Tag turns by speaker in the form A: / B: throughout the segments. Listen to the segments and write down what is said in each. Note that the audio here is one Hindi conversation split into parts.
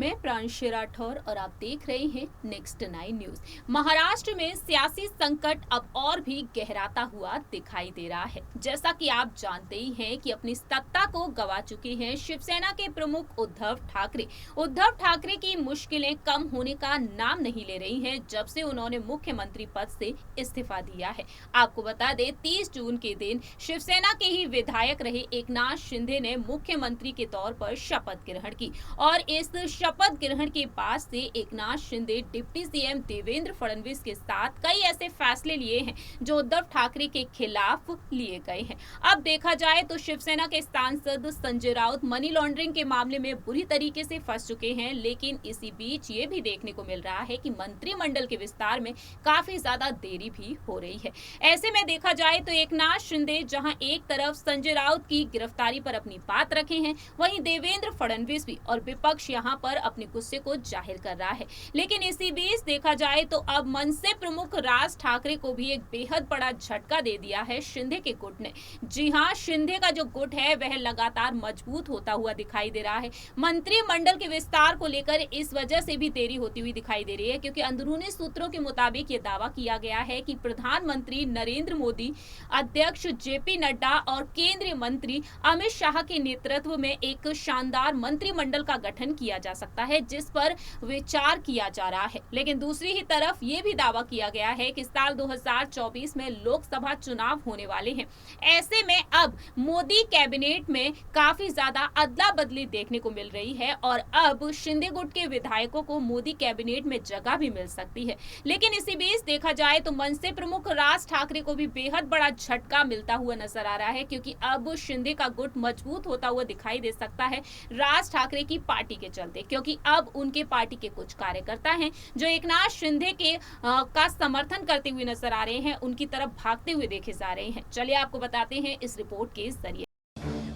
A: मैं प्रांशी राठौर और आप देख रहे हैं नेक्स्ट 9 न्यूज। महाराष्ट्र में सियासी संकट अब और भी गहराता हुआ दिखाई दे रहा है। जैसा कि आप जानते ही हैं कि अपनी सत्ता को गंवा चुके हैं शिवसेना के प्रमुख उद्धव ठाकरे। उद्धव ठाकरे की मुश्किलें कम होने का नाम नहीं ले रही हैं जब से उन्होंने मुख्यमंत्री पद से इस्तीफा दिया है। आपको बता दें 30 जून के दिन शिवसेना के ही विधायक रहे एकनाथ शिंदे ने मुख्यमंत्री के तौर पर शपथ ग्रहण की और इस शपथ ग्रहण के बाद से एकनाथ शिंदे डिप्टी सीएम देवेंद्र फडणवीस के साथ कई ऐसे फैसले लिए हैं जो उद्धव ठाकरे के खिलाफ लिए गए हैं। अब देखा जाए तो शिवसेना के सांसद संजय राउत मनी लॉन्ड्रिंग के मामले में बुरी तरीके से फंस चुके हैं, लेकिन इसी बीच ये भी देखने को मिल रहा है कि मंत्रिमंडल के विस्तार में काफी ज्यादा देरी भी हो रही है। ऐसे में देखा जाए तो एकनाथ शिंदे जहां एक तरफ संजय राउत की गिरफ्तारी पर अपनी बात रखे हैं, वहीं देवेंद्र फडणवीस भी और विपक्ष यहां पर अपने गुस्से को जाहिर कर रहा है। लेकिन इसी बीच देखा जाए तो अब मनसे प्रमुख राज ठाकरे को भी एक बेहद बड़ा झटका दे दिया है शिंदे के गुट ने। जी हां, शिंदे का जो गुट है वह लगातार मजबूत होता हुआ दिखाई दे रहा है। मंत्रिमंडल के विस्तार को लेकर इस वजह से भी देरी होती हुई दिखाई दे रही है क्योंकि अंदरूनी सूत्रों के मुताबिक ये दावा किया गया है कि प्रधानमंत्री नरेंद्र मोदी, अध्यक्ष जेपी नड्डा और केंद्रीय मंत्री अमित शाह के नेतृत्व में एक शानदार मंत्रिमंडल का गठन किया जा सकता है जिस पर विचार किया जा रहा है। लेकिन दूसरी ही तरफ ये भी दावा किया गया है कि साल 2024 में लोकसभा चुनाव होने वाले हैं। ऐसे में अब मोदी कैबिनेट में काफी ज्यादा अदला बदली देखने को मिल रही है और अब शिंदे गुट के विधायकों को मोदी कैबिनेट में जगह भी मिल सकती है। लेकिन इसी बीच देखा जाए तो मनसे प्रमुख राज ठाकरे को भी बेहद बड़ा झटका मिलता हुआ नजर आ रहा है क्योंकि अब शिंदे का गुट मजबूत होता हुआ दिखाई दे सकता है राज ठाकरे की पार्टी के चलते, क्योंकि अब उनके पार्टी के कुछ कार्यकर्ता हैं जो एकनाथ शिंदे के का समर्थन करते हुए नजर आ रहे हैं, उनकी तरफ भागते हुए देखे जा रहे हैं। चलिए आपको बताते हैं इस रिपोर्ट के जरिए।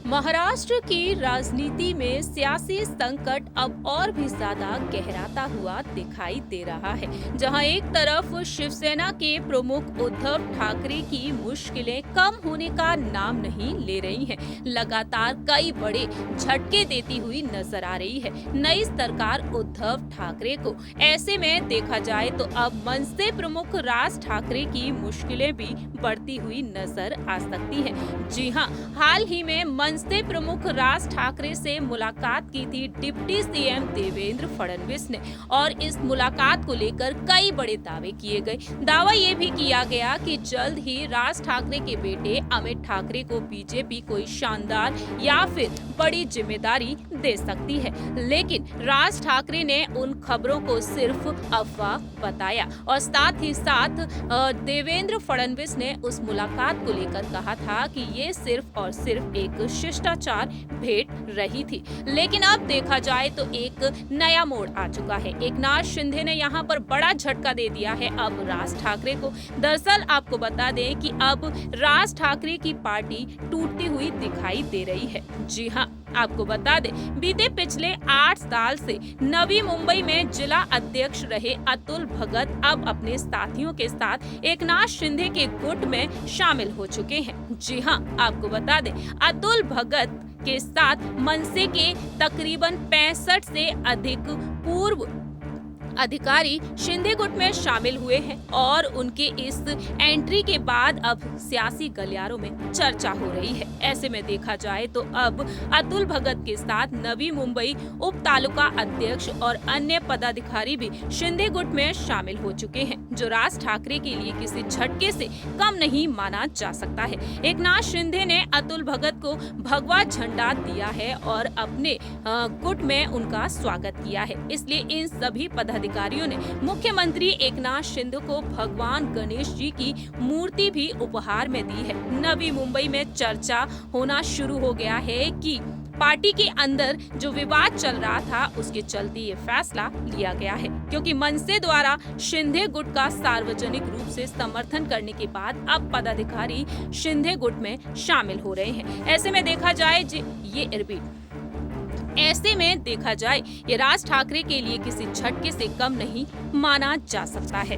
A: महाराष्ट्र की राजनीति में सियासी संकट अब और भी ज्यादा गहराता हुआ दिखाई दे रहा है। जहां एक तरफ शिवसेना के प्रमुख उद्धव ठाकरे की मुश्किलें कम होने का नाम नहीं ले रही हैं, लगातार कई बड़े झटके देती हुई नजर आ रही है नई सरकार उद्धव ठाकरे को। ऐसे में देखा जाए तो अब मनसे प्रमुख राज ठाकरे की मुश्किलें भी बढ़ती हुई नजर आ सकती है। जी हाँ, हाल ही में मनसे प्रमुख राज ठाकरे से मुलाकात की थी डिप्टी सीएम देवेंद्र फडणवीस ने और इस मुलाकात को लेकर कई बड़े दावे किए गए। दावा ये भी किया गया कि जल्द ही राज ठाकरे के बेटे अमित ठाकरे को बीजेपी कोई शानदार या फिर बड़ी जिम्मेदारी दे सकती है, लेकिन राज ठाकरे ने उन खबरों को सिर्फ अफवाह बताया और साथ ही साथ देवेंद्र फडणवीस ने उस मुलाकात को लेकर कहा था कि ये सिर्फ और सिर्फ एक शिष्टाचार भेंट रही थी। लेकिन अब देखा जाए तो एक नया मोड़ आ चुका है। एकनाथ शिंदे ने यहाँ पर बड़ा झटका दे दिया है अब राज ठाकरे को। दरअसल आपको बता दें कि अब राज ठाकरे की पार्टी टूटती हुई दिखाई दे रही है। जी हाँ, आपको बता दें बीते पिछले 8 साल से नवी मुंबई में जिला अध्यक्ष रहे अतुल भगत अब अपने साथियों के साथ एकनाथ शिंदे के गुट में शामिल हो चुके हैं। जी हाँ, आपको बता दें अतुल भगत के साथ मनसे के तकरीबन 65 से अधिक पूर्व अधिकारी शिंदे गुट में शामिल हुए हैं और उनके इस एंट्री के बाद अब सियासी गलियारों में चर्चा हो रही है। ऐसे में देखा जाए तो अब अतुल भगत के साथ नवी मुंबई उप तालुका अध्यक्ष और अन्य पदाधिकारी भी शिंदे गुट में शामिल हो चुके हैं, जो राज ठाकरे के लिए किसी झटके से कम नहीं माना जा सकता है। एकनाथ शिंदे ने अतुल भगत को भगवा झंडा दिया है और अपने गुट में उनका स्वागत किया है। इसलिए इन सभी अधिकारियों ने मुख्यमंत्री एकनाथ शिंदे को भगवान गणेश जी की मूर्ति भी उपहार में दी है। नवी मुंबई में चर्चा होना शुरू हो गया है कि पार्टी के अंदर जो विवाद चल रहा था उसके चलते ये फैसला लिया गया है, क्योंकि मनसे द्वारा शिंदे गुट का सार्वजनिक रूप से समर्थन करने के बाद अब पदाधिकारी शिंदे गुट में शामिल हो रहे हैं। ऐसे में देखा जाए ऐसे में देखा जाए ये राज ठाकरे के लिए किसी झटके से कम नहीं माना जा सकता है।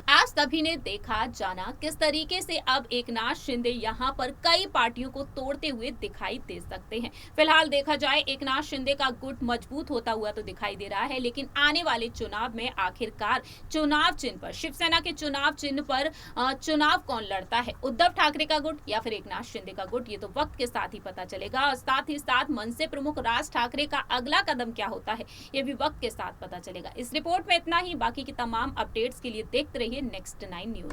A: आज सभी ने देखा जाना किस तरीके से अब एकनाथ शिंदे यहां पर कई पार्टियों को तोड़ते हुए दिखाई दे सकते हैं। फिलहाल देखा जाए एकनाथ शिंदे का गुट मजबूत होता हुआ तो दिखाई दे रहा है, लेकिन आने वाले चुनाव में आखिरकार चुनाव चिन्ह पर, शिवसेना के चुनाव चिन्ह पर चुनाव कौन लड़ता है, उद्धव ठाकरे का गुट या फिर एकनाथ शिंदे का गुट, ये तो वक्त के साथ ही पता चलेगा। और साथ ही साथ मनसे प्रमुख राज ठाकरे का अगला कदम क्या होता है, ये भी वक्त के साथ पता चलेगा। इस रिपोर्ट में इतना ही। बाकी की तमाम अपडेट्स के लिए देखते रहिए नेक्स्ट 9 न्यूज।